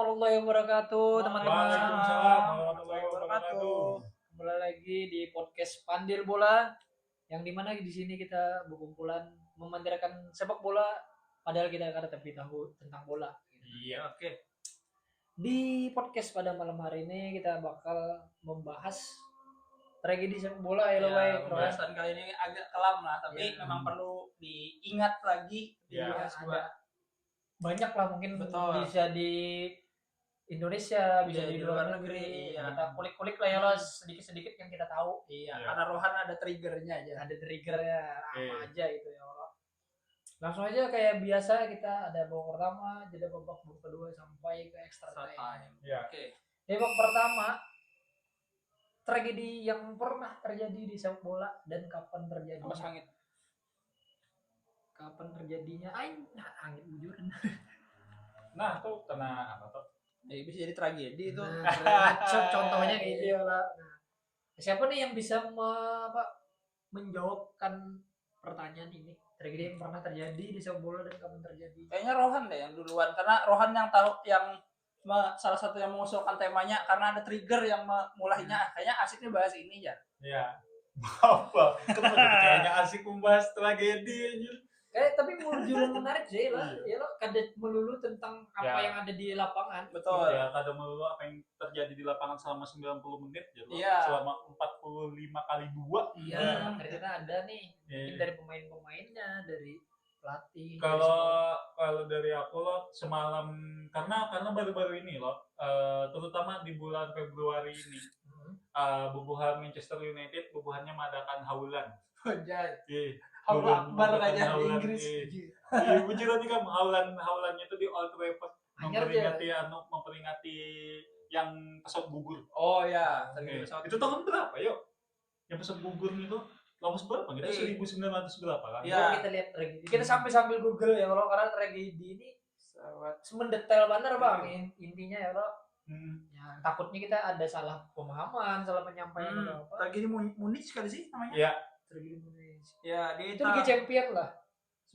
warahmatullahi wabarakatuh, teman-teman. Waalaikumsalam warahmatullahi wabarakatuh. Kembali lagi di podcast Pandir Bola, yang dimana di sini kita berkumpulan memandirkan sepak bola, padahal kita kada tapi tahu tentang bola. Iya, oke. Di podcast pada malam hari ini kita bakal membahas tragedi sepak bola ya, Ya, Roy. pembahasan kali ini agak kelam lah, tapi Iya. memang perlu diingat lagi, Iya, dibahas juga. ada banyak lah mungkin Betul. bisa di Indonesia, bisa Iya, di luar negeri. iya. Kita kulik-kulik lah ya lah sedikit-sedikit yang kita tahu. Iya, Ya. karena Rohan ada triggernya aja. Ada triggernya apa Iya. aja itu ya Allah. Langsung aja kayak biasa kita ada babak pertama, jadi babak kedua sampai ke extra time. Iya. Oke. Babak pertama, tragedi yang pernah terjadi di sepak bola dan kapan terjadinya? Apa sangit? Kapan terjadinya? Angin bujuran. Nah, tuh kena apa tuh? Bisa jadi tragedi itu. Contohnya kayak gitu lah. Nah, siapa nih yang bisa menjawabkan pertanyaan ini? Tragedi yang pernah terjadi di sepak bola dan kapan terjadi? Kayaknya Rohan deh yang duluan, karena Rohan yang tahu salah satu yang mengusulkan temanya, karena ada trigger yang memulainya. Kayaknya asiknya bahas ini ya. Iya. Apa? Kenapa jadi kayaknya asik membahas tragedi anjir? Tapi judul menarik sih lah, ya lo kada melulu tentang apa Ya. yang ada di lapangan. Betul. Ya, kadang melulu apa yang terjadi di lapangan selama 90 menit ya, Iya. selama 45 kali 2. Iya, ternyata ada nih. Mungkin Iya. dari pemain-pemainnya, dari pelatih. Kalau dari aku loh semalam karena baru-baru ini loh, terutama di bulan Februari ini, bubuhan Manchester United bubuhannya mengadakan haulan. Anjay. Iya. Haulan akbar Bubuhan kayaknya di haulan, Inggris. iya. Iya, beneran nih kan haulannya itu di Old Trafford Anyar memperingati yang pesawat gugur. Oh ya, Itu tahun berapa yuk? Yang pesawat gugur itu tahun berapa? Kita 1900 berapa kan? Iya. Kalau kita lihat tragedi, kita sambil Google ya kalau karena tragedi ini mendetail banget bang. Intinya ya lo, ya, takutnya kita ada salah pemahaman, salah penyampaian atau apa. Tragedi Munich kali sih namanya? Iya. Tragedi Indonesia. Ya, dia Itu Liga Champion lah.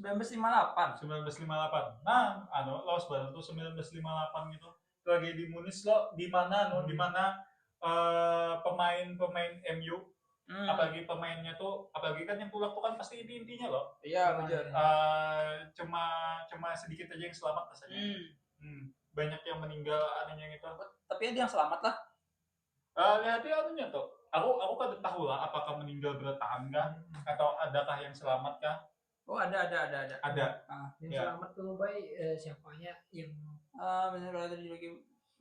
1958. 1958. Nah, lolos baru tuh 1958 gitu. Tragedi Munich lo di mana di mana pemain MU apalagi pemainnya tuh, apalagi kan yang tulak tuh kan pasti intinya loh. Iya, benar. Cuma sedikit aja yang selamat rasanya. Banyak yang meninggal anehnya gitu. Tapi ada yang selamat lah. Lihatnya anunya tuh. Aku kan tahu lah apakah meninggal bertahan kan atau adakah yang selamat kah? Oh, ada. Ada. Yang Ya. selamat tuh baik siapanya yang Benar kalau tadi lagi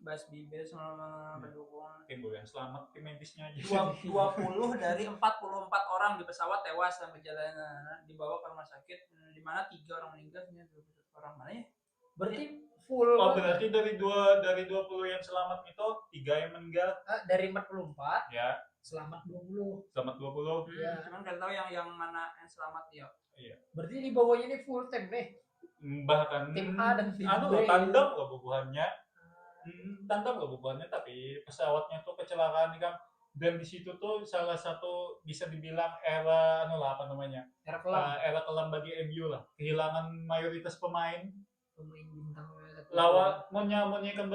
bahas Bibel sama pendukung. Tim yang selamat tim medisnya aja. 20 dari 44 orang di pesawat tewas dalam perjalanan, dibawa ke rumah sakit, di mana 3 orang meninggal, 21 orang mana ya? berarti full. Oh, berarti dari 20 yang selamat itu 3 yang meninggal. Dari 44 Ya. selamat 20. Selamat 20. Ya. Cuman kalian tahu yang mana yang selamat ya? Iya. Berarti di bawahnya ini full tim nih. Bahkan Tim A dan tim B. tandem loh bubuhannya. Tandem loh bubuhannya, tapi pesawatnya tuh kecelakaan nih kan. Dan di situ tuh salah satu bisa dibilang era apa namanya? Era kelam. Era kelam bagi MU lah. Kehilangan mayoritas pemain Bintang lawan monyekan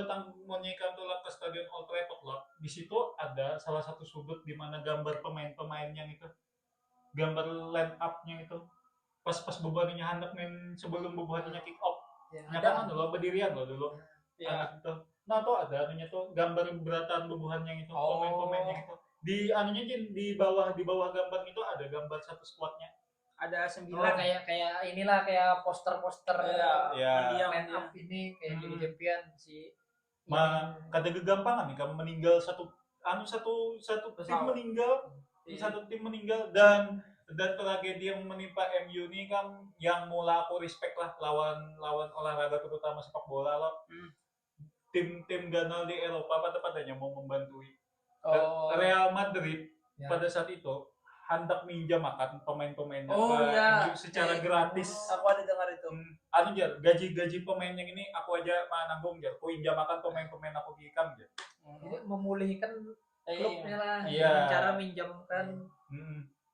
tulak ke stadion Old Trafford loh. Di situ ada salah satu sudut di mana gambar pemain-pemainnya itu, gambar line up-nya itu pas bebannya hendak main sebelum bebannya kick off. Ya, Nyata kan dulu berdirian loh dulu. Iya. Itu. Nah tuh ada anunya tuh gambar beratan bebuhannya itu, pemain-pemainnya itu. Di anunya di bawah gambar itu ada gambar satu squadnya. Ada 9. kayak inilah kayak poster-poster Iya. line up ini kayak Liga Champion si Kada kegampangan nih kamu meninggal satu tim meninggal, satu tim meninggal dan tragedi yang menimpa MU ini kan yang mula aku respect lah lawan olahraga terutama sepak bola loh. Tim ganal di Eropa pada mau membantui. Real Madrid pada saat itu hendak minjam akan pemain-pemainnya MU secara gratis. Aku ada dengar itu. Gaji pemain yang ini aku aja nanggung jar. Ku injam akan pemain-pemain aku gikam jar. Jadi memulihkan klubnya lah Iya. dengan cara minjamkan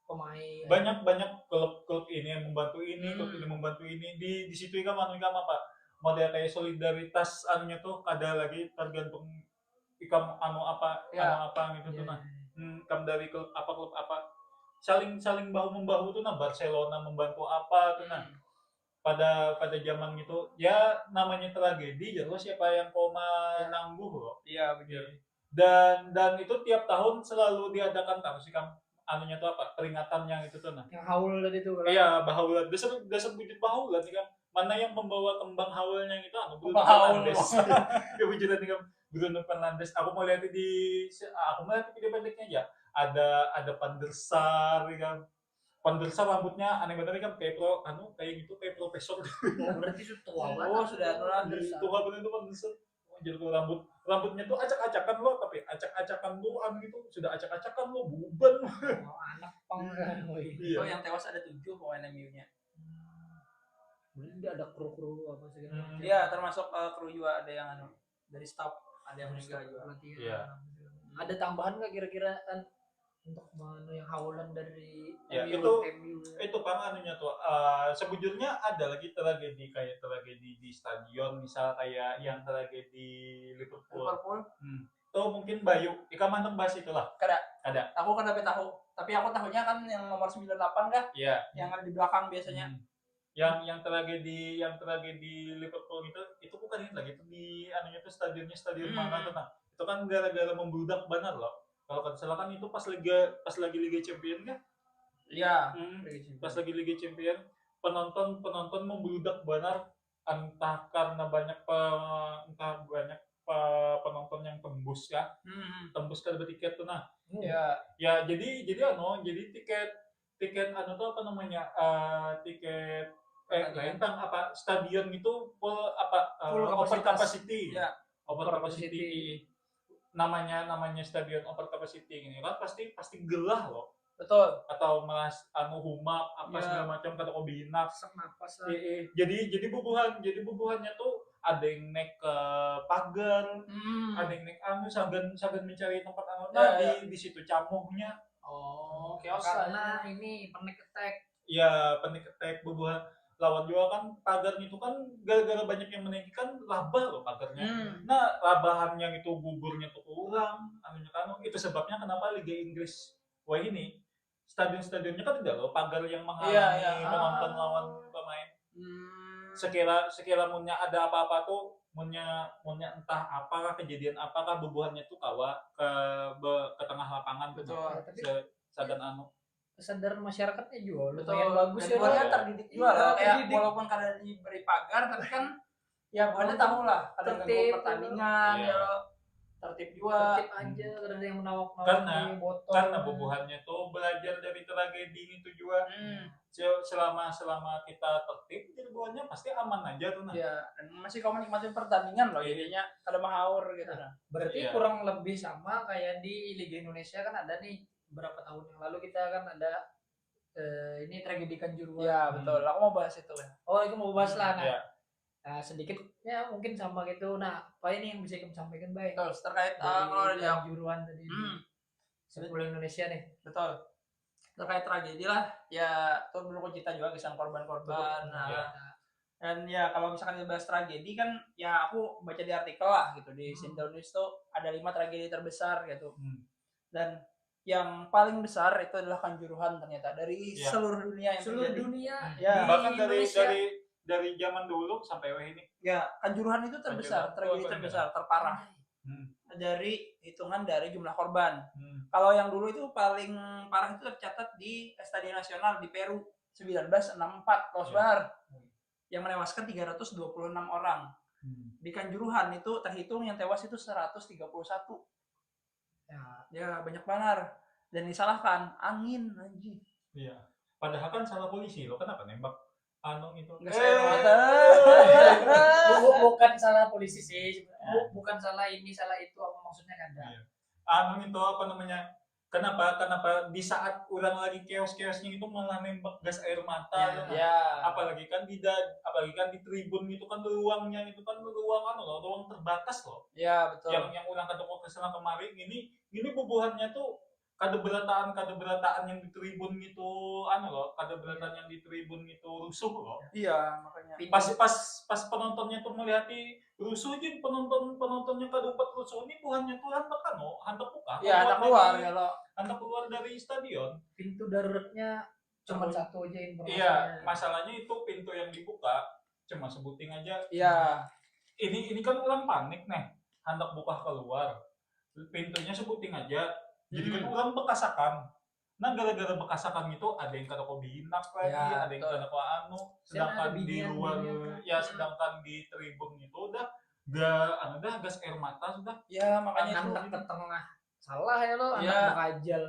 pemain. Banyak klub ini yang membantu ini, klub ini membantu ini. Di situ kan apa? model kayak solidaritas anunya tuh ada lagi tergantung ikam apa gitu tuh nah. Kam dari klub apa saling saling bahu membahu tuh nah, Barcelona membantu apa tuh nah. Pada zaman itu ya namanya tragedi ya lo siapa yang menangguh loh. Iya benar. Dan itu tiap tahun selalu diadakan tahu sih kam anunya tuh apa peringatan yang itu tuh nah. Yang haul tadi tuh kan. Iya, bahaulan. Dasar wujud bahaulan sih kan. Mana yang membawa kembang haulnya itu Bruno Bahaul. Fernandes. Ya wujudan kan Bruno Fernandes. Aku mau lihat aku mau lihat video pendeknya aja. Ada Van der Sar ya kan. Van der Sar rambutnya aneh banget kan kayak kayak gitu kayak profesor. Oh, berarti sudah tua banget. Oh, sudah Van der Sar. Tua banget itu Van der Sar. Jadi rambutnya tuh acak-acakan lo, tapi acak-acakan lo gitu sudah acak-acakan lo buban. Oh, anak pang. Iya. Oh, yang tewas ada 7 pemain MU-nya. Berarti dia ada kru-kru apa segala macam. Iya, termasuk kru juga ada yang dari staff ada yang meninggal juga. Iya. Ada tambahan nggak kira-kira kan untuk yang haulan dari Ya, MU? itu kan anunya tuh sebujurnya ada lagi tragedi di stadion misal kayak yang tragedi Liverpool. Tuh mungkin Bayu Ika mantep bahas itulah. Ada. Aku kan tahu, tapi aku tahunya kan yang nomor 98 kah? Iya. Yang ada di belakang biasanya. Yang tragedi Liverpool itu bukan ini lagi itu di anunya tuh stadion mana tuh nah. Itu kan gara-gara membludak benar loh. Kalau kan salah kan itu pas lagi Liga Champion kan? Iya. Pas lagi Liga Champion penonton membludak benar entah karena banyak penonton yang tembus ya. Tembus ke tiket tuh nah. Ya jadi tiket anu tuh apa namanya? Tiket tentang apa stadion itu full over capacity. Ya. Over capacity. Namanya stadion over capacity ini kan pasti gelah loh. Betul. Atau malas humap apa segala macam kata kobinak sesak napas lah. jadi bubuhannya tuh ada yang naik ke pagar, ada yang naik sagan mencari tempat di situ camuhnya. Oh, chaos karena ini panic attack. Iya, panic attack bubuhan lawan juga kan pagarnya itu kan gara-gara banyak yang meninggikan labah loh pagarnya. Nah, labahannya itu guburnya tuh kurang, itu sebabnya kenapa Liga Inggris ini stadion-stadionnya kan tidak loh pagar yang menghalangi penonton lawan pemain. Sekira munnya ada apa-apa tuh munnya entah apakah kejadian apakah bubuhannya tuh kawa ke tengah lapangan tuh. Sadan kesadaran masyarakatnya juga lumayan bagus ya. Buahnya terdidik juga lah. Kayak walaupun kadang diberi pagar tapi kan ya buahnya tahu lah kadang ganggu pertandingan ya tertib juga. Tertib aja ada yang menawak botol. Karena bubuhannya tuh belajar dari tragedi itu juga. Selama kita tertib jadi buahnya pasti aman aja tuh nah. Ya, dan masih kau menikmati pertandingan loh jadinya kada mahaur gitu nah. Berarti kurang lebih sama kayak di Liga Indonesia kan ada nih beberapa tahun yang lalu kita kan ada ini tragedi Kanjuruhan. Ya betul, aku mau bahas itu ya. Oh itu mau bahas lah. Nah sedikitnya mungkin sama gitu. Nah apa ini yang bisa kamu sampaikan baik? Betul, terkait kalau ada Kanjuruhan tadi sepulau Indonesia nih. Betul. Terkait tragedi lah, ya turut berduka juga kesan korban-korban. Dan ya kalau misalkan dibahas tragedi kan ya aku baca di artikel lah gitu di Sintel News tuh ada 5 tragedi terbesar gitu. Dan yang paling besar itu adalah Kanjuruhan ternyata dari seluruh dunia yang dunia. Ya. Bahkan dari zaman dulu sampai ini. Ya, Kanjuruhan itu terbesar, tragedi terbesar, terparah. Dari hitungan dari jumlah korban. Kalau yang dulu itu paling parah itu tercatat di Stadion Nasional di Peru 1964 Bahar yang menewaskan 326 orang. Di Kanjuruhan itu terhitung yang tewas itu 131. Ya banyak benar dan disalahkan angin anjing. Iya. Padahal kan salah polisi lo kenapa nembak itu? Bukan salah polisi sih. Bukan salah ini salah itu apa maksudnya kan? Iya. Itu apa namanya? Kenapa di saat ulang lagi chaos-chaosnya itu malah nembak gas air mata apalagi kan di tribun itu kan ruangnya itu kan ruang terbatas loh. Ya betul. Yang ulang ketemu kesana kemarin ini bubuhannya tuh kadeberataan yang di tribun gitu kadeberataan yang di tribun gitu rusuh loh. Iya, makanya. Pas penontonnya tuh melihat rusuh aja penontonnya kadupat rusuh ini bukannya tuh hendak buka. Iya, hendak keluar dari stadion. Pintu daruratnya cuma satu aja informasinya. Iya, masalahnya itu pintu yang dibuka cuma sebuting aja. Iya. Ini kan orang panik nih, hendak buka keluar. Pintunya sebuting aja. Jadi kan orang bekasakan. Nah gara-gara bekasakan itu ada yang kena binak lagi, ya, ada yang kena sedangkan di luar sedangkan di tribun itu udah gas air mata sudah. Ya makanya anak ke tengah salah ya lo, anak bakajal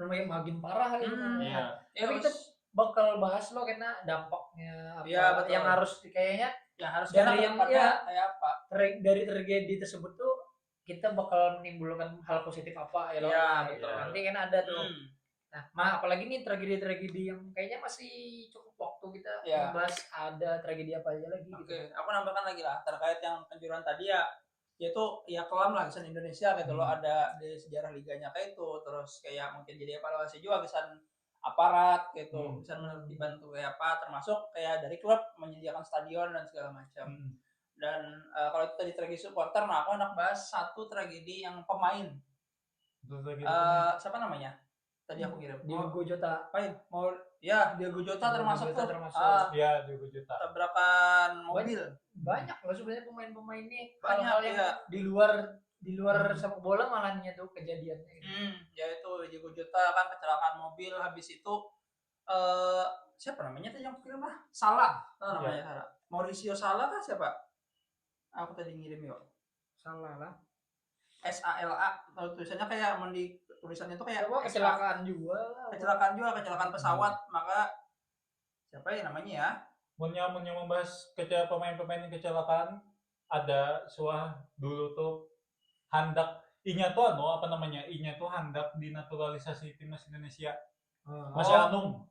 makin parah ya. Iya. Tapi kita bakal bahas lo karena dampaknya apa yang harus kayaknya harus dari yang kayak apa dari tragedi tersebut tuh kita bakal menimbulkan hal positif apa ya lo. Betul. Nanti kan ada tuh. Nah, apalagi nih tragedi-tragedi yang kayaknya masih cukup waktu kita membahas ada tragedi apa aja lagi. Oke, aku nambahkan lagi lah terkait yang Kanjuruhan tadi yaitu kelam lah kesan Indonesia gitu loh, ada di sejarah liganya kayak itu, terus kayak mungkin jadi evaluasi juga kesan aparat gitu, bisa dibantu kayak apa, termasuk kayak dari klub menyediakan stadion dan segala macam. Dan kalau itu tadi tragedi supporter, nah aku hendak bahas satu tragedi yang pemain. Siapa namanya? Tadi aku kirim. Diogo Jota. Diogo Jota termasuk tuh. Diogo Jota. Tabrakan mobil. Banyak loh sebenarnya pemain-pemain ini. Banyak hal-hal yang di luar sepak bola malahnya tuh kejadiannya. Yaitu Diogo Jota kan kecelakaan mobil, habis itu siapa namanya tadi yang kirim lah? Salah. Namanya Salah. Mauricio Salah kan siapa? Aku tadi ngirim yuk. Salah lah. SALA. Kalau tulisannya kayak tulisannya itu kayak kecelakaan juga. Kecelakaan pesawat. Maka siapa ya namanya ya? Mau membahas pemain-pemain yang kecelakaan, ada dulu tuh hendak inya tuh hendak dinaturalisasi timnas Indonesia. Masih Anung.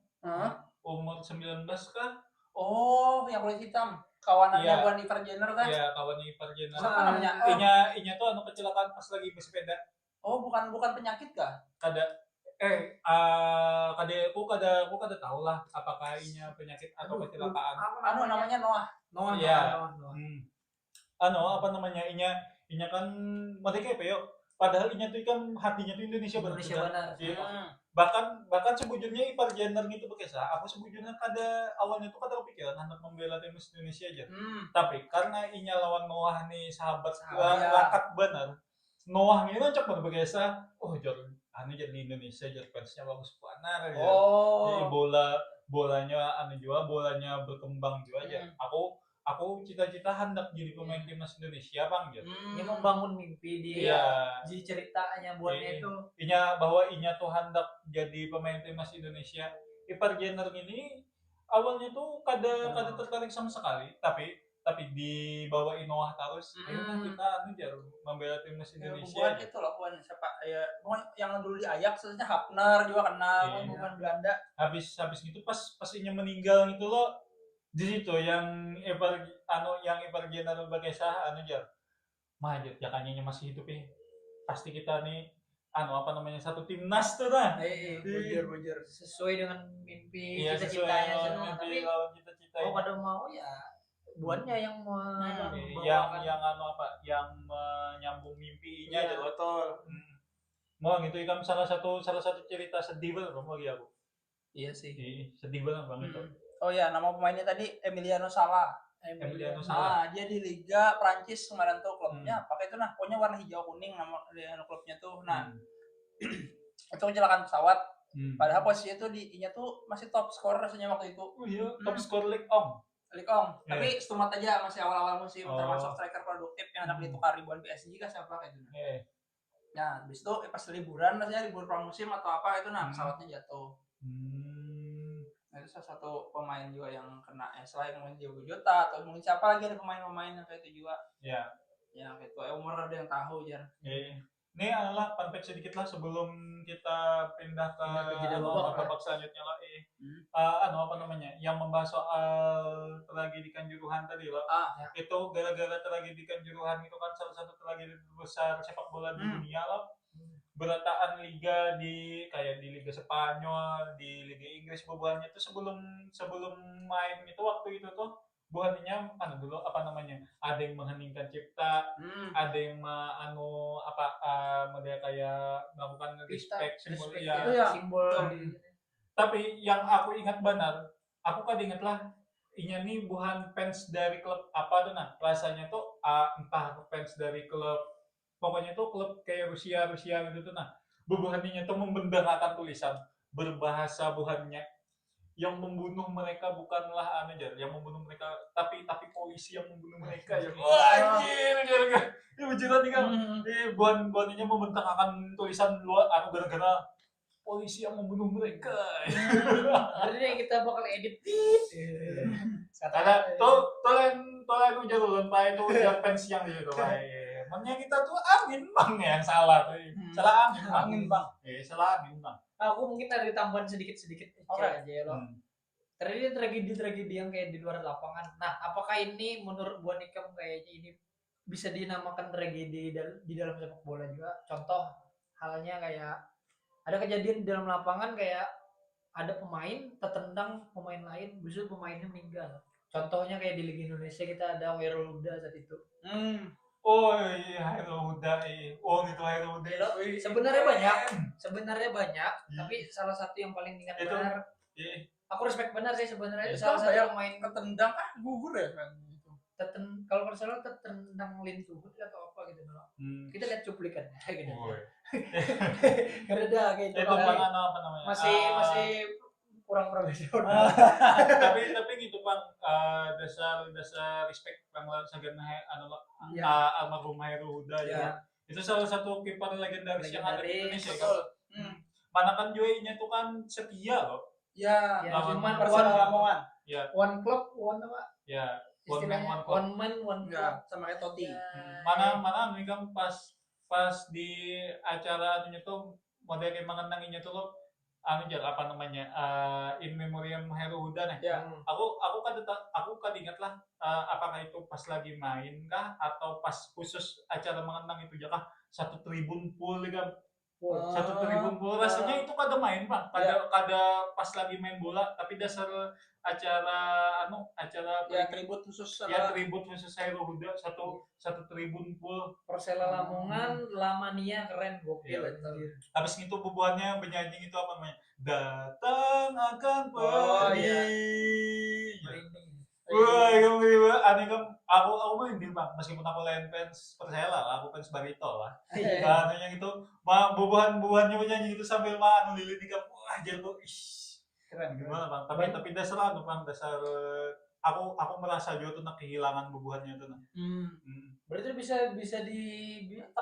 Umur 19 kah? Oh, yang kulit hitam. Kawanannya bukan Ivar Jenner kan? Iya, kawannya Ivar Jenner. Siapa namanya? Inya tuh kecelakaan pas lagi bersepeda. Oh, bukan penyakit kah? Aku kada tahu lah apakah inya penyakit atau kecelakaan. Namanya Noah. Iya. Inya kan mereka apa yuk? Padahal inya tuh kan hatinya tuh Indonesia benar. Bahkan sebujurnya Ivar Jenner gitu bekesa. Aku sebujurnya awalnya tuh kada kepikiran hendak membela timnas Indonesia aja. Tapi karena inya lawan Noah nih sahabat lakat benar. Noah ini kan cok bekesa. Oh jadi Indonesia jadi fansnya bagus banget ya. Jadi bolanya berkembang juga aja. Aku cita-cita hendak jadi pemain timnas Indonesia bang gitu. Dia membangun mimpi di ceritanya buatnya itu. Inya tuh hendak jadi pemain timnas Indonesia. Ivar Jenner ini awalnya tuh kada tertarik sama sekali, tapi dibawain Noah terus. Ayo kita membela timnas Indonesia. Bukan itu loh, bukan siapa ya, yang dulu di Ajax sebenarnya Hapner juga kenal, bukan Belanda. Habis gitu pas inya meninggal gitu loh. Di situ yang Ivar Jenner Bagesa Majid jakanya masih hidup pasti kita nih satu timnas tuh lah. Bujur sesuai dengan mimpi cita-citanya semua. Tapi kalau pada mau ya buatnya yang yang menyambung mimpinya betul. Mau gitu kan salah satu cerita sedih banget bagi aku. Iya sih. Sedih banget bang itu. Oh ya, nama pemainnya tadi Emiliano Sala. Dia di Liga Prancis kemarin tuh klubnya pakai itu pokoknya warna hijau kuning nama klubnya tuh. Itu kecelakaan pesawat. Padahal posisinya tuh inya tuh masih top scorer rasanya waktu itu. Oh iya, top scorer Ligue 1. Tapi stumat aja masih awal-awal musim, termasuk striker produktif yang hendak ditukar ribuan PSG kah siapa kayak gitu. Nah, habis itu pas liburan rasanya libur pramusim atau apa itu pesawatnya jatuh. Nah, itu salah satu pemain juga yang kena selain mungkin Diogo Jota atau mungkin siapa lagi ada pemain-pemain yang kayak itu juga. Iya. Ya kayak itu umur ada yang tahu jar. Ini adalah fun fact sedikit lah sebelum kita pindah ke babak selanjutnya lah. Yang membahas soal tragedi Kanjuruhan tadi loh. Itu gara-gara tragedi Kanjuruhan itu kan salah satu tragedi besar sepak bola di dunia loh. berataan liga di kayak di Liga Spanyol, di Liga Inggris bubuhannya itu sebelum sebelum main itu waktu itu tuh bukannya dulu apa namanya, ada yang mengheningkan cipta, ada yang model kayak melakukan respect simbol ya. Iya. Simbol Tapi yang aku ingat benar, aku kan ingat lah, inya nih bukan fans dari klub apa tuh rasanya tuh entah fans dari klub, pokoknya tuh klub kayak Rusia gitu tuh bubuhannya tuh membenderakan tulisan berbahasa buhannya, yang membunuh mereka bukanlah yang membunuh mereka, tapi polisi yang membunuh mereka ya. Wah anjir, ya beneran nih kan. Buannya membentangkan tulisan luar gara-gara polisi yang membunuh mereka. Jadi kita bakal edit. Karena tolen ujar ulun pak itu ujar fans yang gitu pak. Makanya kita tuh angin bang yang salah tuh. Salah angin bang. Salah angin bang. Aku mungkin ada tambahan sedikit aja loh. Tragedi yang kayak di luar lapangan. Nah, apakah ini menurut Bu Nikam kayaknya ini bisa dinamakan tragedi di dalam sepak bola juga? Contoh halnya kayak ada kejadian di dalam lapangan kayak ada pemain tertendang pemain lain, justru pemainnya meninggal. Contohnya kayak di Liga Indonesia kita ada Hairul Huda saat itu. Oh iya, Hairul Huda. Oh itu Hairul Huda. Sebenarnya banyak, tapi salah satu yang paling ingat benar. Aku respect benar sih sebenarnya. Salah satu pemain ketendang gugur ya kan. Kalau nggak salah tertendang lintuh atau apa gitu loh. Kita lihat cuplikannya gitu. Karena gitu. Itu apa namanya? Masih kurang profesional. tapi gitu bang, dasar respect bang sagana almarhum Hairul Huda ya. Itu salah satu kiper legendaris yang ada di Indonesia kan. Mana kan Joey-nya tuh kan setia loh. Ya, cuman Lamongan. Ya. One club, one apa? Ya. One man, one club. Sama kayak Totti. Mana nih kan pas di acara anunya tuh model yang mengenanginya tuh lo apa namanya in memoriam Hairul Huda nih. Ya. Aku kan ingat lah apakah itu pas lagi main kah atau pas khusus acara mengenang itu kah satu tribun full kan. Satu tribun bola rasanya itu kada main pak, kada pas lagi main bola, tapi dasar acara tribut khusus tribut khusus Hairul Huda satu tribun full. Persela Lamongan, Lamania keren gokil. Habis itu bubuhannya bernyanyi itu apa namanya? Datang akan pergi. Wah, aneh aku main di bang, meskipun aku lain fans Persela lah, aku fans Barito lah. Karena yang itu, bubuhannya menyanyi itu sambil lilin di kamu, wah jago, keren gimana bang? Tapi dasar bang, aku merasa juga tuh kehilangan bubuhannya tuh. Berarti bisa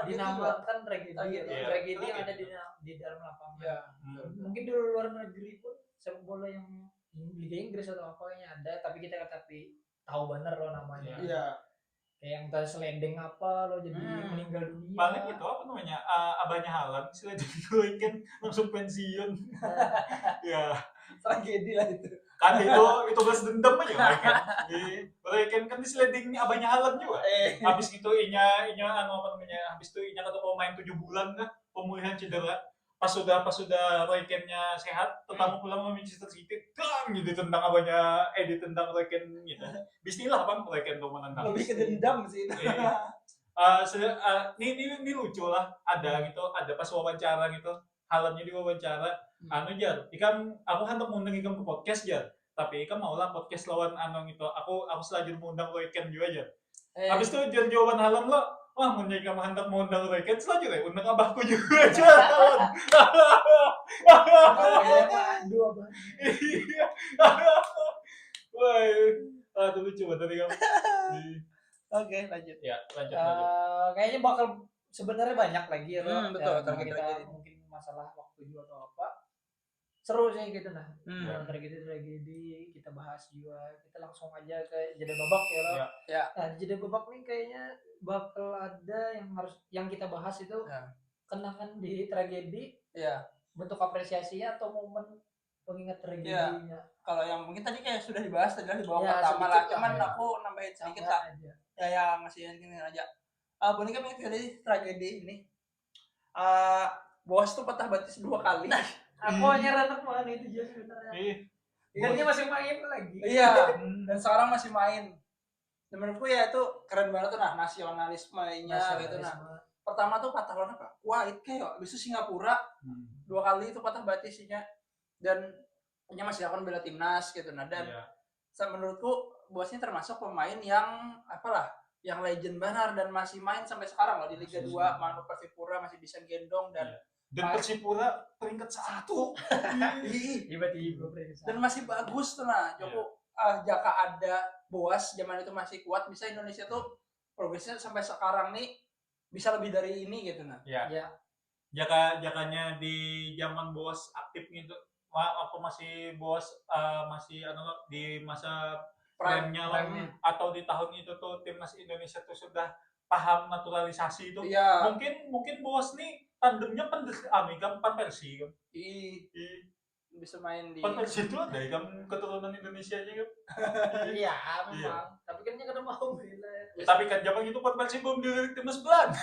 dinamakan tragedi yang ada di dalam lapangan. Mungkin di luar negeri pun sepak bola yang Liga Inggris atau apa yang ada, tapi kita tahu bener loh namanya. Iya. Kayak yang tadi sliding apa lo jadi meninggal dunia. Paling itu apa namanya? Abahnya Haaland sliding kan langsung pensiun. Ya. Tragedi lah itu. Kan itu balas dendam aja mereka. Kan di sliding abahnya Haaland juga. Habis itu inya apa namanya? Habis itu inya kata pemain 7 bulan kah pemulihan cedera. Pas sudah Roy Keane-nya sehat, tetamu pulang ke Manchester City, gitu tentang abahnya tentang Roy Keane gitu. Bismillah bang, Roy Keane tuh menentang. Lebih ke dendam sih itu. Ini lucu lah, ada pas wawancara gitu, Haalandnya diwawancara, aku hendak mengundang ikam ke podcast jar, tapi ikam maulah podcast lawan gitu, aku selanjutnya mengundang Roy Keane juga aja. Habis itu jawaban Haaland lo, wah menjadi kamu hendak mengundang Roy Keane selanjutnya undang abahku juga aja. Dua bang. Iya. Wah, itu lucu banget tadi kamu. Oke, lanjut. Ya, lanjut. Kayaknya bakal sebenarnya banyak lagi ya. Betul, kita mungkin masalah waktu juga atau apa. Seru sih gitu nah. Tragedi kita bahas juga. Kita langsung aja ke jeda babak ya loh. Ya. Nah, jeda babak nih kayaknya bakal ada yang kita bahas itu kenangan di tragedi. Iya. Bentuk apresiasinya atau momen pengingat tragedinya. Kalau yang mungkin tadi kayak sudah dibahas tadi di bawah pertama lah. Cuman aku nambahin sedikit lah. Ya ngasih ini aja. Boneka pengen dari tragedi ini. Boas tuh patah batis 2 kali. Aku hanya anak mana itu dia sebenarnya. Dan dia masih main lagi. Iya, dan sekarang masih main. Dan menurutku ya itu keren banget tuh nasionalismenya gitu. Nah, pertama tuh patah lawan apa? Kuwait kayak habis itu Singapura 2 kali itu patah batisnya. Dan dia masih akan bela timnas gitu. Nah, dan menurutku Boas ini termasuk pemain yang yang legend benar dan masih main sampai sekarang loh di Liga 2. Manu Persipura masih bisa gendong dan Persipura peringkat 1. Tiba-tiba dan masih bagus tuh. Nah, Joko jika ada Boas zaman itu masih kuat, bisa Indonesia tuh progresnya sampai sekarang nih bisa lebih dari ini gitu. Nah, Jakanya di zaman Boas aktif gitu, apa masih Boas masih di masa prime-nya atau di tahun itu tuh timnas Indonesia tuh sudah paham naturalisasi itu. Mungkin Boas nih tandemnya Pan Persi kan. Bisa main di Pan Persi itu ada kan keturunan Indonesia aja kan. Iya, memang. Tapi kan dia kada mau bela. Tapi kan zaman itu Pan Persi belum di timnas Belanda.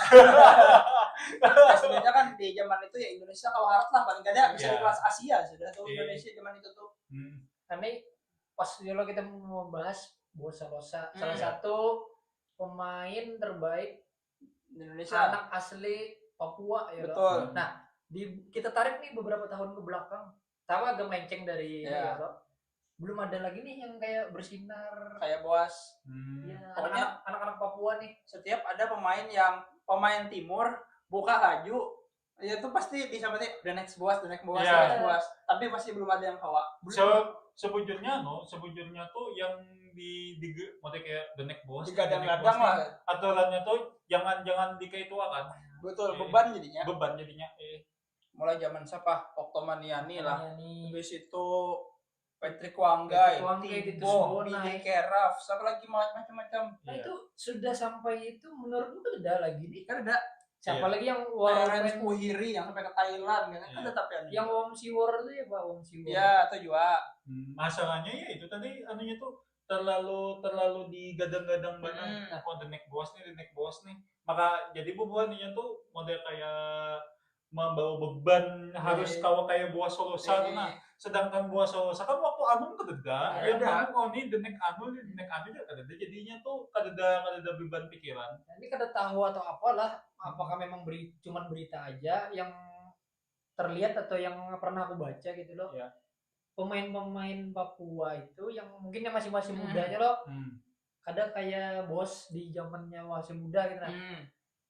Sebenarnya kan di zaman itu ya Indonesia kalau harus lah paling gak ada bisa di kelas Asia sudah tuh Indonesia zaman itu tuh. Karena pas dulu kita mau bahas Boas Salosa, salah satu pemain terbaik Indonesia, anak asli Papua ya. Betul. Nah, kita tarik nih beberapa tahun ke belakang, sama agak melenceng dari ya, belum ada lagi nih yang kayak bersinar kayak Boas. Ya, anak-anak Papua nih. Setiap ada pemain timur buka laju, ya itu pasti disamain the next Boas. Tapi masih belum ada yang kawa. Sebujurnya tuh yang di maksudnya kayak the next Boas digadang-gadang lah. Aturannya tuh jangan dikaituakan. Betul, beban jadinya. Mulai zaman siapa? Oktomaniani lah. Habis itu Patrick Wanggai, Tibo, Billy Keraf, siapa lagi macam-macam. Nah, itu sudah sampai itu menurutku udah lagi nih. Kan ada siapa lagi yang Warren Puhiri yang sampai ke Thailand kan ada tapi yang Wong Siwor itu ya Pak Wong Siwor. Ya, itu juga. Masalahnya ya itu tadi anunya tuh terlalu digadang-gadang banget. The next boss nih. Maka jadi bebannya tuh model kayak membawa beban harus kawa kayak Boas Solosa nah. Sedangkan Boas Solosa kan waktu anu kededa, the next anu kadeda jadinya tuh kadeda beban pikiran. Ini kada tahu atau apalah, apakah memang cuman berita aja yang terlihat atau yang pernah aku baca gitu loh. Pemain-pemain Papua itu yang mungkin yang masih mudanya loh. Kadang kayak Bos di zamannya masih muda gitu nah.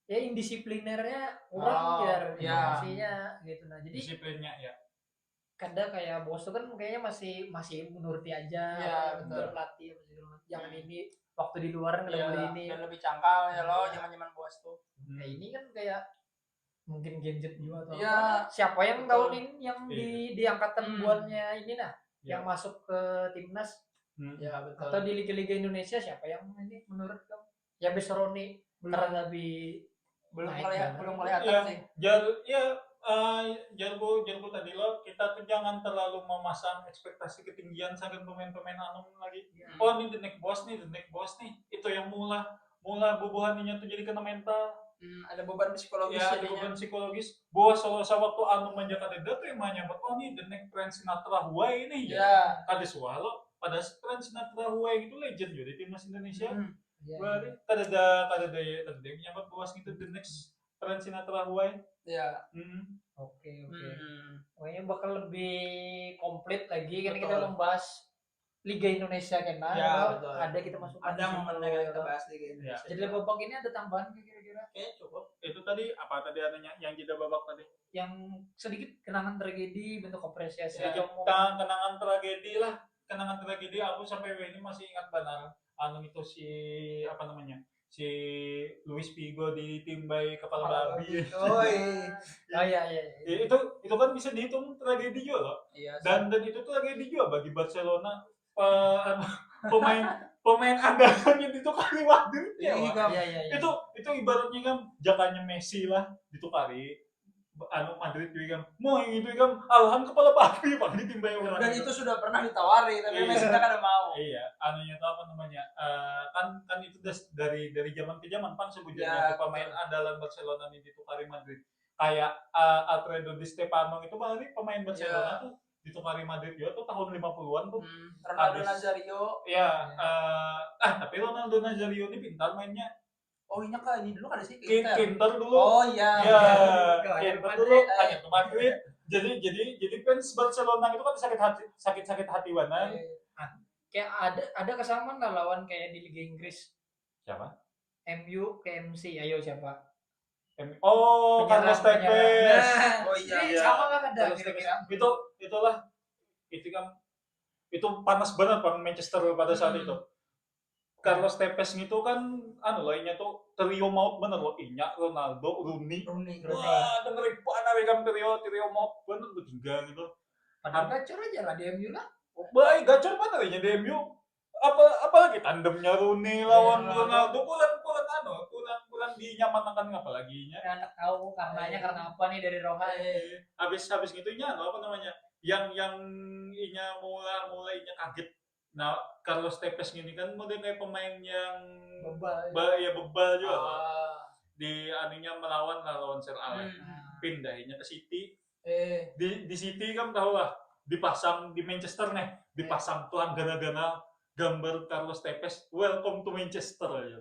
Ya indisiplinernya kurang maksudnya gitu nah. Jadi disiplinnya ya. Kadang kayak Bos tuh kan kayaknya masih menuruti aja. Betul. Pelatih jangan ini waktu di luar boleh ini. Dan lebih cangkal ya loh zaman-zaman Bos tuh. Nah, ini kan kayak mungkin gadget juga atau apa. Siapa yang tahun ini yang di angkatan buatnya ini nah yang masuk ke timnas. Ya betul. Atau di liga-liga Indonesia siapa yang ini menurut kamu? Ya Besroni karena belum kelihatan sih. Jargo tadi lo kita tuh jangan terlalu memasang ekspektasi ketinggian sampai pemain-pemain anu lagi. Oh ini the next boss nih. Itu yang mula bubuhannya tuh jadi kena mental. Ada beban psikologis. Ya, ada beban psikologis. Boas Solosa waktu anu menjaga deda tuh yang menyambut ini the next Frank Sinatra Huay ini ya. Kada sualo pada Frank Sinatra Huay itu legend juga di timnas Indonesia. Berarti kada menyambut Boas gitu the next Frank Sinatra Huay. Ya. Oke. Pokoknya bakal lebih komplit lagi kan kita membahas Liga Indonesia kan. Ada kita masuk. Ada momennya kita bahas Liga Indonesia. Jadi babak ini ada tambahan kira-kira? Oke, cukup. Itu tadi apa tadi adanya yang jeda babak tadi? Yang sedikit kenangan tragedi bentuk apresiasi. Kenangan tragedi aku sampai ini masih ingat benar. Anu itu si Luis Figo ditimbai kepala babi. Iya. Itu kan bisa dihitung tragedi juga loh. Dan itu tragedi juga bagi Barcelona. Pemain andalannya ditukari Madrid ya. Itu ibaratnya kan jakanya Messi lah ditukari Madrid juga kan. Mau yang itu kan alhan kepala babi Pak ditimbai orang. Dan itu sudah pernah ditawari tapi Messi kan ada mau. Iya, anunya itu apa namanya? Kan itu dari zaman ke zaman sebujurnya pemain andalan Barcelona ini ditukari Madrid. kayak Alfredo Di Stefano itu malah pemain Barcelona tuh ditukari Madrid juga tuh tahun 50-an tuh. Ronaldo Nazario. Ya, tapi Ronaldo Nazario ini pintar mainnya. Oh ini kan ini dulu kan sih Inter dulu. Oh iya. Ya, Inter dulu hanya ke Madrid. Jadi fans Barcelona itu kan sakit hati banget. Kayak ada kesamaan lah lawan kayak di Liga Inggris. Siapa? MU ke MC. Ayo siapa? Carlos Tevez. Oh iya. Sama kan ada kira-kira. Itu panas banget Bang Manchester pada saat itu. Carlos Tevez itu kan lainnya tuh trio maut bener loh, Iñak, Ronaldo, Rooney. Wah, dengerin mereka trio maut bener bertiga gitu. Padahal gacor aja lah di MU lah. Baik, gacor banget aja di MU. Apalagi tandemnya Rooney lawan Ronaldo kurang dinyamankan apalaginya. Anak tahu karena apa nih dari Rohan. Habis gitunya apa namanya? Yang Inya mulainya kaget. Nah, Carlos Tevez ini kan model kayak pemain yang bebal juga. Di anunya lawan Sir Alex. Pindahnya ke City. Di City kan tahu lah, dipasang di Manchester nih, dipasang tuh gara-gara gambar Carlos Tevez, welcome to Manchester aja.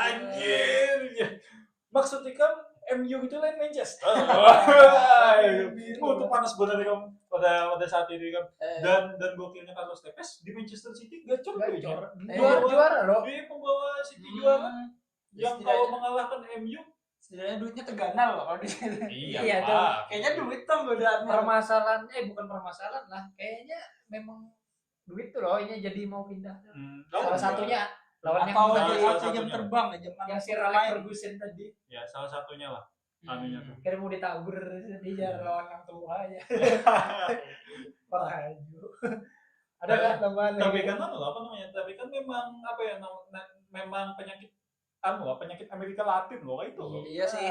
Anjir. Maksudnya kan MU itu lain Manchester. Itu panas bener kan pada saat itu kan. Dan gokilnya Carlos Tevez di Manchester City gacor. Juara loh. Dia pembawa City juara. Yang kalau mengalahkan MU sebenarnya duitnya teganal loh kalau di sini. Iya tuh. Kayaknya duit tuh godaan. Permasalahan bukan permasalahan lah. Kayaknya memang duit tuh loh ini jadi mau pindah. Salah satunya lawan yang jam terbang yang si Alex Ferguson tadi. Ya, salah satunya lah. Anunya tuh. Kira mau ditabur dia lawan yang tua aja. Parah aja. Ada kan tambahan lagi. Tapi kan memang memang penyakit Amerika Latin loh itu loh. Iya sih.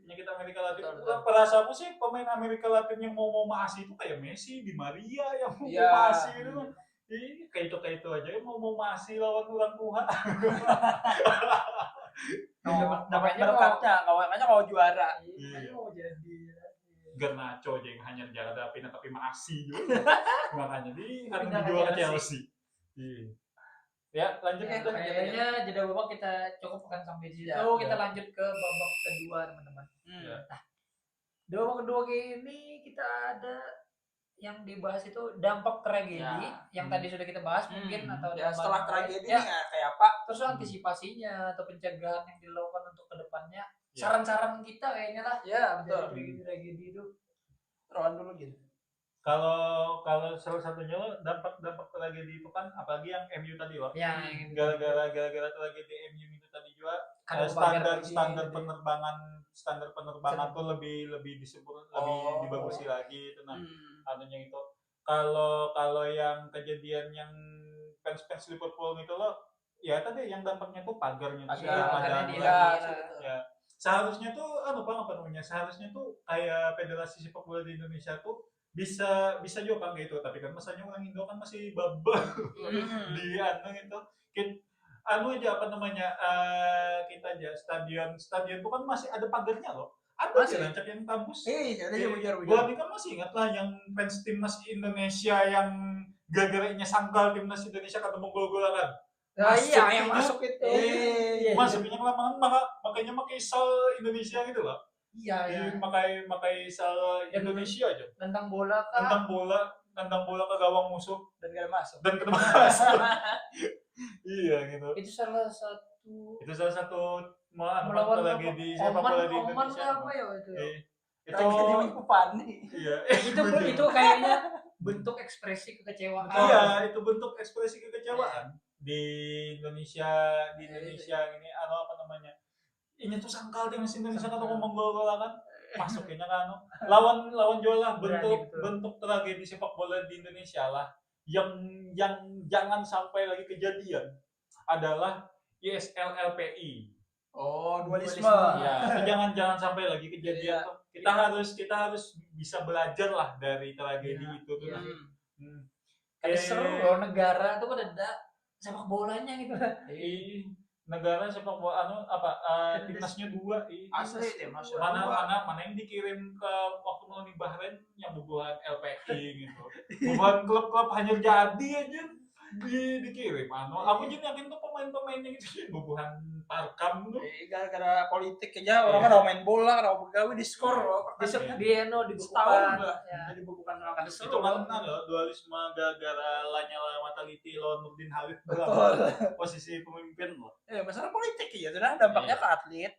Penyakit Amerika Latin. Perasa aku sih pemain Amerika Latin yang mau masih itu kayak Messi, Di Maria yang mau masih itu kan. Kayak itu aja mau masih lawan orang tua. Dapat berkatnya, makanya kalau juara. Mau jadi Garnacho aja yang hanya jaga pindah tapi masih juga. Makanya harus dijual ke Chelsea. Ya, lanjut. Kayaknya jeda babak kita cukupkan sampai di situ. Kita lanjut ke babak kedua, teman-teman. Nah, di babak kedua ini kita ada yang dibahas itu dampak tragedi yang tadi sudah kita bahas mungkin atau setelah tragedi kayak apa, terus antisipasinya atau pencegahan yang dilakukan untuk kedepannya, saran-saran kita kayaknya lah. Ya betul. Tragedi itu Rohan dulu gitu. Kalau salah satunya dampak tragedi itu kan apalagi yang MU tadi loh. Gara-gara tragedi MU itu tadi juga standar penerbangan tuh lebih disempurnakan, lebih dibagusi lagi itu anunya itu. Kalau yang kejadian yang fans Liverpool itu loh, ya tadi yang dampaknya tuh pagarnya tuh ya. Seharusnya tuh seharusnya tuh kayak Federasi Sepak Bola di Indonesia tuh bisa juga kan gitu, tapi kan masanya orang Indo kan masih babak di kita aja stadion itu kan masih ada pagarnya loh. Ada sih rancak yang tembus. Ada yang gua kan masih ingat lah yang fans timnas Indonesia yang gara-garanya sangkal timnas Indonesia ketemu gol-golan kan. Yang masuk itu. Masuknya ke lapangan makanya pakai sal Indonesia gitu loh. Iya. Pakai sal Indonesia aja. Tentang bola ke gawang musuh dan gak masuk. Iya gitu. Itu salah satu melawan tragedi sepak bola di Indonesia. Apa ya itu? Itu Iya. Itu kayaknya bentuk ekspresi kekecewaan. Iya, itu bentuk ekspresi kekecewaan di Indonesia ini ini tuh sangkal timnas Indonesia kan ngomong gol kan masukinnya kan lawan jualah bentuk tragedi sepak bola di Indonesia lah yang jangan sampai lagi kejadian adalah ISLLPI. Dualisme. Ya, jangan sampai lagi kejadian tuh. Kita harus bisa belajar lah dari tragedi itu tuh. Seru loh negara tuh kan ada sepak bolanya gitu. negara sepak bola timnasnya 2 Asli timnas. mana yang dikirim ke waktu melawan Bahrain yang bubuhan LPI gitu. Bubuhan klub-klub hanya jadi aja dikirim. Aku jadi yakin tuh pemain-pemainnya gitu bubuhan Tarkam tuh. Gara-gara politik aja orang kan main bola, orang begawe di skor loh. Dia Setahun lah. Jadi bukan akan Itu kan dualisme gara-gara Lanyala Mataliti lawan Nurdin Halid betul. posisi pemimpin loh. Masalah politik ya, sudah dampaknya ke atlet.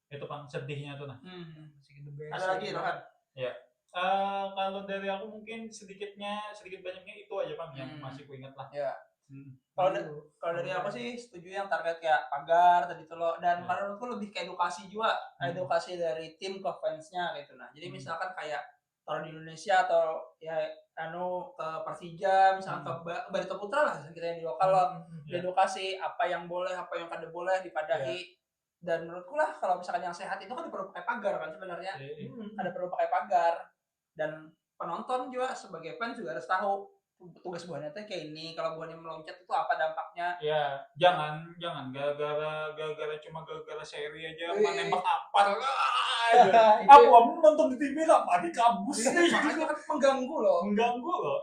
Itu kan sedihnya tuh nah. Ada lagi Rohan? Ya. Kalau dari aku mungkin sedikit banyaknya itu aja Bang yang masih ku ingat lah. Ya. Kalau dari aku sih setuju yang target kayak pagar tadi tuh loh, dan kalau menurutku lebih ke edukasi juga, edukasi dari tim ke fansnya gitu. Nah, jadi misalkan kayak kalau di Indonesia atau ya ke Persija misalkan ke Barito Putra lah kita yang di lokal loh, edukasi apa yang boleh, apa yang kada boleh dipadahi. Dan menurutku lah kalau misalkan yang sehat itu kan perlu pakai pagar kan sebenarnya. Ada perlu pakai pagar. Dan penonton juga sebagai fans juga harus tahu tugas buahnya tuh kayak ini, kalau buahnya meloncat itu apa dampaknya. Ya, jangan gara-gara seri aja menembak apa. Aku nonton di TV lah, pagi kabus. Makanya kan mengganggu loh.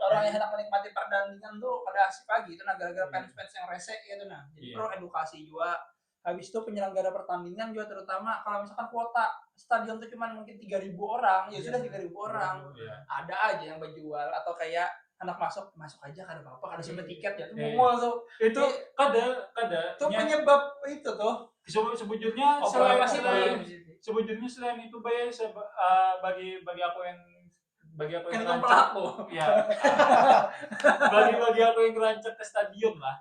Orang yang hendak menikmati pertandingan tuh pada asik pagi itu gara-gara fans-fans yang rese gitu nah. Jadi perlu edukasi juga. Habis itu penyelenggara pertandingan juga terutama kalau misalkan kuota stadion tuh cuma mungkin 3.000 orang, ya sudah 3.000 orang. Ada aja yang berjual atau kayak anak masuk aja kada apa-apa, kada simpen tiket ya tuh mall tuh. Itu kada tuh penyebab itu tuh. Sebujurnya selain itu bagi aku yang pelaku. Ya. bagi aku yang ngerancak ke stadion lah.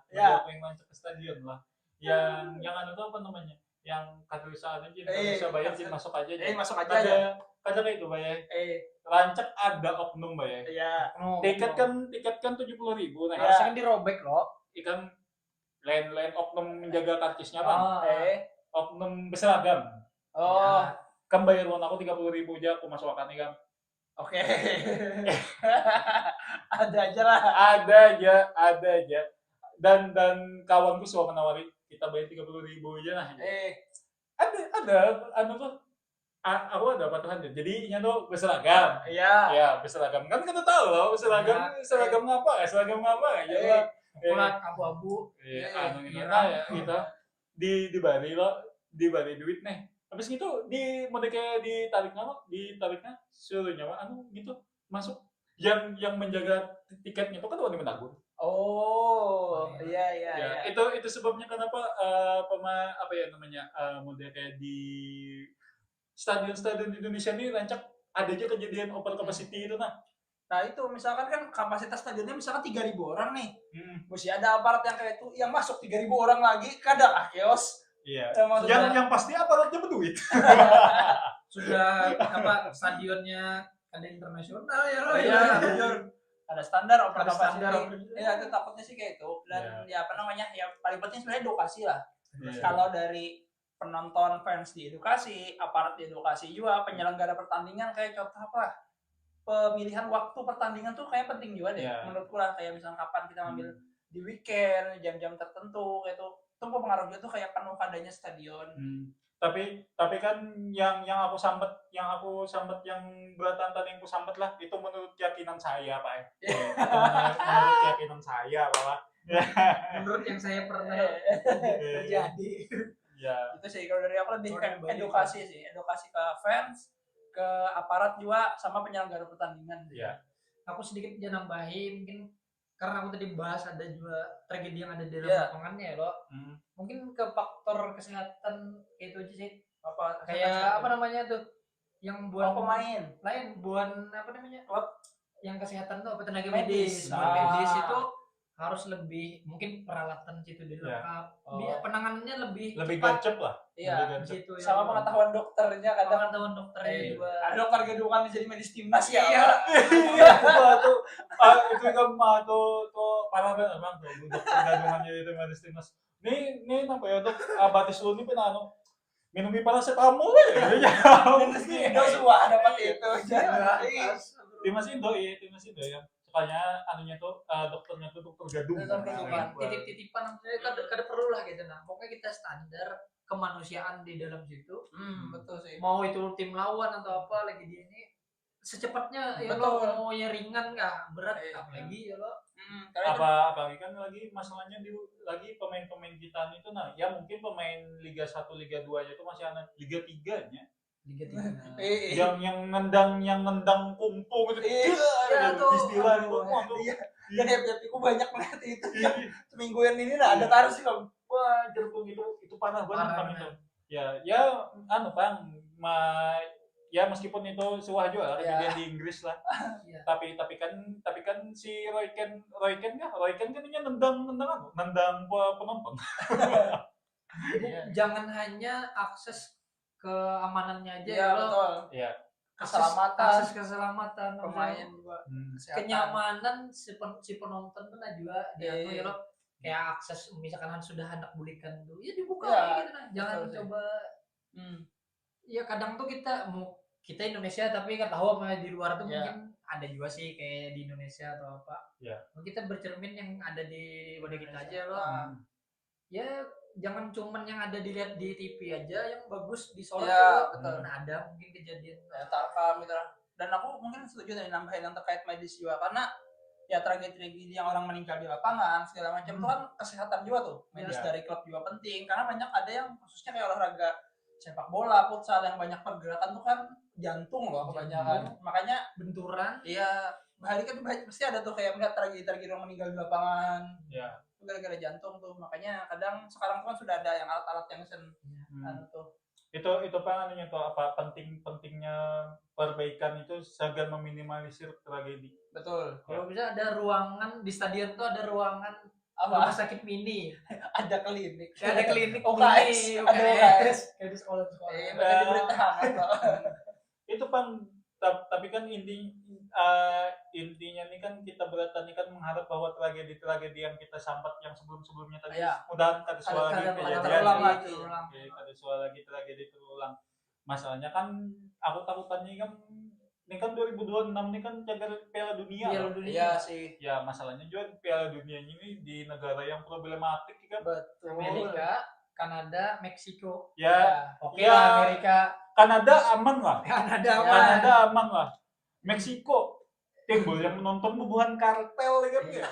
Yang anu tuh apa namanya? Yang kada usah aja, bisa bayar jadi masuk aja. Masuk aja ya. Kada kayak itu bayar. Rancak ada oknum bayar. Iya. Tiket kan 70.000. Nah, harusnya kan dirobek loh. Ikan lain oknum menjaga karcisnya Bang. Oknum berseragam. Kan bayar uang aku 30.000 aja aku masuk akan kan. Oke. Ada aja. Dan kawanku suka menawari kita bayar 30.000 aja nah. Ada tuh aku ada patuhan jadi nya tuh berseragam. Ya, berseragam. Kan kita tahu loh seragam ngapa ya. Plat abu-abu. Gitu. Di Bali duit nih. Habis gitu ditariknya suruh nyawa gitu masuk yang menjaga tiketnya itu kan wajib menabung. Iya. Itu sebabnya kenapa model kayak di stadion di Indonesia ini rancak ada aja kejadian over capacity itu nah. Nah itu misalkan kan kapasitas stadionnya misalkan 3.000 orang nih. Mesti ada aparat yang kayak itu yang masuk 3.000 orang lagi kadang chaos. Iya. Yang pasti aparatnya berduit. Sudah stadionnya ada internasional ya loh. Iya, ada standar operasi. Ya itu takutnya sih kayak itu. Dan ya paling penting sebenarnya edukasi lah. Kalau dari penonton fans diedukasi, aparat diedukasi juga, penyelenggara pertandingan kayak contoh apa? Pemilihan waktu pertandingan tuh kayak penting juga deh. Menurutku lah kayak misalnya kapan kita ambil di weekend, jam-jam tertentu kayak itu pengaruh juga tuh kayak penuh adanya stadion. Tapi kan yang aku sambat yang berantan yang aku sambat lah itu menurut keyakinan saya Pak. Menurut keyakinan saya bahwa menurut yang saya pernah terjadi. Ya. Itu sih kalau dari aku lebih edukasi ke fans, ke aparat juga sama penyelenggara pertandingan. Iya. Aku sedikit aja nambahin mungkin karena aku tadi bahas ada juga tragedi yang ada di dalam lapangannya ya loh. Mungkin ke faktor kesehatan itu aja sih. Kayak apa namanya tuh yang buat pemain lain buat apa namanya klub yang kesehatan tuh apa tenaga medis. Medis itu harus lebih mungkin peralatan situ dilengkap. Penanganannya lebih gercep lah. Iya, gitu. Sama pengetahuan dokternya kadang pengetahuan dokternya juga. Ada dokter gadungan jadi medis timnas ya. Iya. Itu kan tuh parah banget emang tuh dokter gadungan jadi medis timnas. Nih apa ya dok? Batis lu nih penano minumi paracetamol ya. Indo semua dapat itu. Timnas Indo ya. soalnya anunya tuh dokternya tuh dokter gadung. Dokter gadung, kan. Titip-titipan maksudnya kada perlu lah gitu. Nah pokoknya kita standar kemanusiaan di dalam situ. Betul sih. Mau itu tim lawan atau apa lagi di ini secepatnya ya Betul. lo mau yang ringan nggak berat apalagi ya lo Apalagi kan lagi masalahnya lagi pemain-pemain kita itu ya mungkin pemain Liga 1 Liga 2 nya itu masih ada Liga 3 nya Liga 3 yang nendang kumpul gitu ya tuh istilah itu dan FYP-ku banyak banget itu semingguan ini ada taruh sih kalau wah jeruk itu parah banget bang itu ya bang ya meskipun itu sebuah juga kejadian di Inggris lah tapi kan si Roy Keane kan ini nendang penonton jangan hanya akses keamanannya aja ya betul ya akses keselamatan pemain juga kenyamanan si penonton pun juga diatur ya lo kayak akses misalkan sudah hendak bulikan tuh ya dibuka gitu nah jangan coba ya kadang tuh kita Indonesia tapi kan tahu apa di luar tuh mungkin ada juga sih kayak di Indonesia atau apa kita bercermin yang ada di wadah kita aja loh ya jangan cuman yang ada dilihat di TV aja yang bagus disorot betul. Nah ada mungkin kejadian tarkam gitu dan aku mungkin setuju dari nambahin yang terkait medis juga karena ya tragedi yang orang meninggal di lapangan segala macam itu kan kesehatan juga tuh medis dari klub juga penting karena banyak ada yang khususnya kayak olahraga sepak bola futsal yang banyak pergerakan tuh kan jantung loh kebanyakan makanya benturan hari kan pasti ada tuh kayak melihat tragedi orang meninggal di lapangan gara-gara jantung tuh makanya kadang sekarang tuh kan sudah ada yang alat-alat yang tuh itu anunya tuh apa pentingnya perbaikan itu agar meminimalisir tragedi betul kalau bisa ada ruangan di stadion tuh ada ruangan rumah sakit mini ada klinik UKS ada UKS kayak di sekolah di berita hangat itu tapi kan intinya nih kan kita bertani kan mengharap bahwa tragedi yang kita sampat yang sebelumnya tadi mudah-mudahan kada soal lagi tragedi terulang masalahnya kan aku takutannya kan ini kan 2026 ini kan cagar Piala Dunia. Iya sih. Ya masalahnya juga Piala Dunia ini di negara yang problematik kan. Betul. Amerika, Kanada, Meksiko. Ya. Oke lah Amerika. Kanada aman lah. Kanada aman lah. Meksiko timbul yang menonton bubuhan kartel kan ya.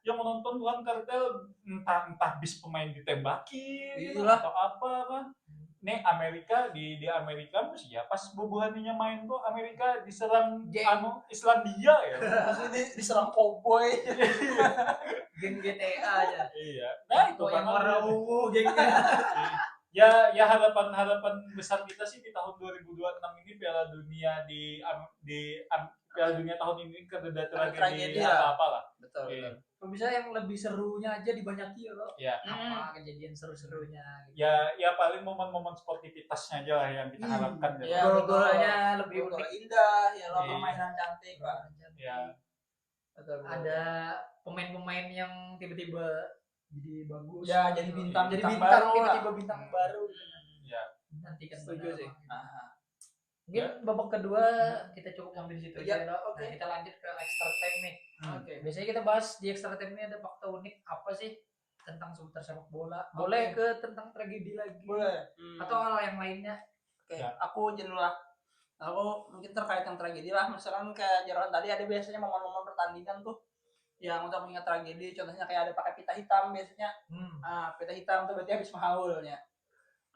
Yang menonton bukan kartel entah bis pemain ditembakin atau apa kan. Nih Amerika di Amerika ya pas bubuhannya main tuh Amerika diserang Islandia ya. Maksudnya diserang cowboy. Geng GTA aja. Iya. Nah itu yang warna ungu gengnya. Ya harapan besar kita sih di tahun 2026 ini Piala Dunia Piala Dunia tahun ini kada tragedi apa-apa lah. Betul. Kalau bisa yang lebih serunya aja dibanyaki loh. Ya. Apa kejadian seru-serunya gitu. Ya paling momen-momen sportivitasnya aja lah yang kita harapkan ya. Gol-golnya lebih indah, ya lo permainan cantik lah. Ya. Ada pemain-pemain yang tiba-tiba jadi bagus. Ya, jadi bintang baru tiba-tiba bintang baru. Ya. Nantikan setuju sih. Mungkin babak kedua kita cukup sampai di situ aja. Nah, kita lanjut ke extra time nih. Biasanya kita bahas di extra time ini ada fakta unik apa sih tentang seputar sepak bola. Boleh ke tentang tragedi lagi. Boleh. Atau hal yang lainnya. Aku jenuh lah. Aku mungkin terkait yang tragedi lah. Misalkan kayak Jeroen tadi ada biasanya momen-momen pertandingan tuh yang untuk mengingat tragedi. Contohnya kayak ada pakai pita hitam biasanya. Pita hitam tuh berarti habis mahaulnya.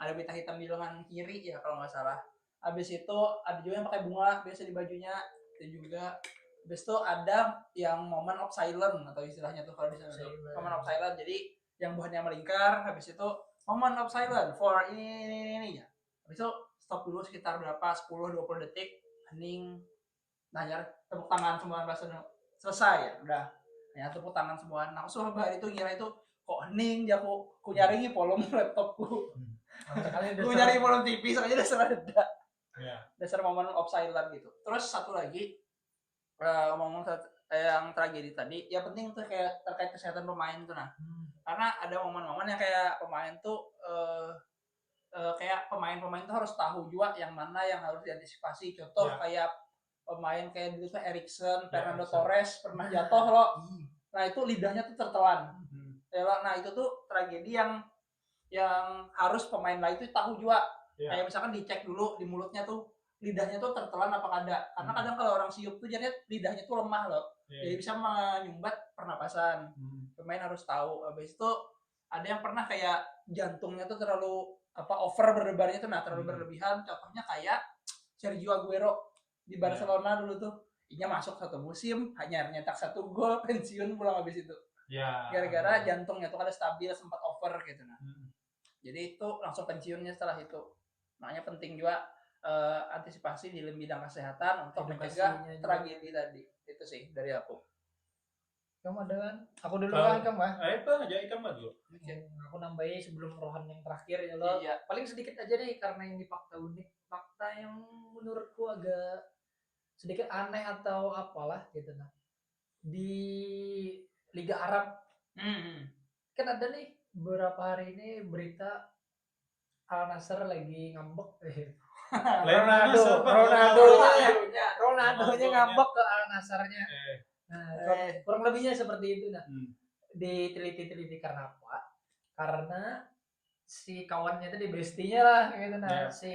Ada pita hitam di lengan kiri ya kalau nggak salah. Habis itu ada juga yang pakai bunga biasa di bajunya itu juga. Habis itu ada yang moment of silence atau istilahnya tuh kalau di sana moment of silence. Jadi yang buahnya melingkar. Habis itu moment of silence for ini ya. Habis itu stop dulu sekitar berapa 10-20 detik hening. Nah, tepuk tangan semua pas selesai ya. Udah. Ya tepuk tangan semua. Nah, aku suruh hari itu ngira itu kok hening dia aku nyaringi polom laptopku. Aku nyari polom TV soalnya udah serada. Dasar momen of silence gitu. Terus satu lagi ngomong yang tragedi tadi, ya penting tuh kayak terkait kesehatan pemain tuh karena ada momen-momen yang kayak pemain tuh kayak pemain tuh harus tahu juga yang mana yang harus diantisipasi. Contoh kayak pemain kayak dulu tuh Eriksen, Fernando Eriksen. Torres pernah jatuh loh. Nah itu lidahnya tuh tertelan. Nah itu tuh tragedi yang harus pemain lain tuh tahu juga. Kayak misalkan dicek dulu di mulutnya tuh lidahnya tuh tertelan apa ada. Karena kadang kalau orang siup tuh jadinya lidahnya tuh lemah loh. Jadi bisa menyumbat pernapasan. Pemain harus tahu. Habis itu ada yang pernah kayak jantungnya tuh terlalu over berdebarnya tuh terlalu berlebihan. Contohnya kayak Sergio Aguero di Barcelona dulu tuh. Dia masuk 1 musim hanya nyetak 1 gol, pensiun pulang habis itu. Gara-gara jantungnya tuh kada stabil, sempat over gitu Jadi itu langsung pensiunnya setelah itu. Makanya penting juga antisipasi di bidang kesehatan untuk mencegah tragedi tadi. Itu sih dari aku. Kamu ada kan? Aku dulu kan kamu ah. Itu aja ikan dulu. Aku nambahin sebelum Rohan yang terakhir ya loh. Iya. Paling sedikit aja nih karena ini fakta unik, fakta yang menurutku agak sedikit aneh atau apalah gitu nah. Di Liga Arab kan ada nih beberapa hari ini berita Al Nassr lagi ngambek Ronaldo-nya ngambek ke Al Nassr-nya. Nah, kurang lebihnya seperti itu nah. Diteliti-teliti karena apa? Karena si kawannya tadi bestinya lah gitu nah. Si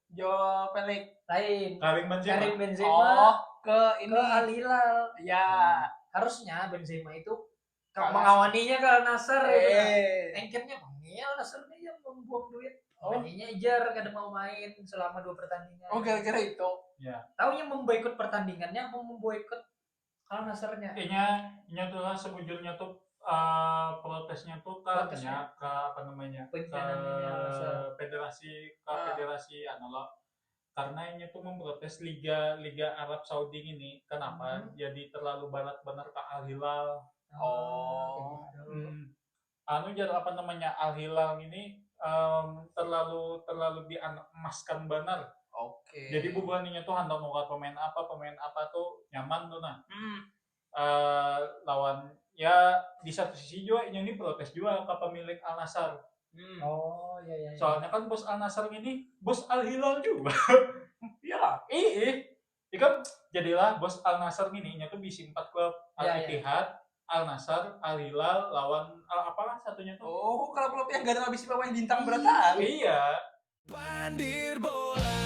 Joao Felix lain Karim Benzema ke Al Hilal. Ya, harusnya Benzema itu mengawaninya ke Al Nassr gitu. Engketnya Al Nassr nih yang membuang duit. Makanya Ijar kada mau main selama 2 pertandingan. Gara-gara itu. Ya. Taunya memboikot pertandingannya apa memboikot Al Nassr-nya? Inya tuh sebujurnya tuh protesnya tuh ke apa namanya? Ke federasi analog. Karena ini tuh memprotes Liga Arab Saudi ini. Kenapa? Jadi terlalu barat benar ke Al Hilal. Jadi apa namanya? Al Hilal ini terlalu diemaskan benar. Jadi bukannya tuh hendak mau pemain apa tuh nyaman tuh nah. Lawan ya di satu sisi juga ini protes juga ke pemilik Al Nassr. Iya. Soalnya kan bos Al Nassr ini bos Al Hilal juga. Iya. Ikan jadilah bos Al Nassr ini nya tuh bisa 4 klub Al Ittihad, Al Nassr, Al Hilal lawan apalah satunya tuh. Kalau klub yang gak ada habis pemain bintang bertahan. Iya. Bandir bola.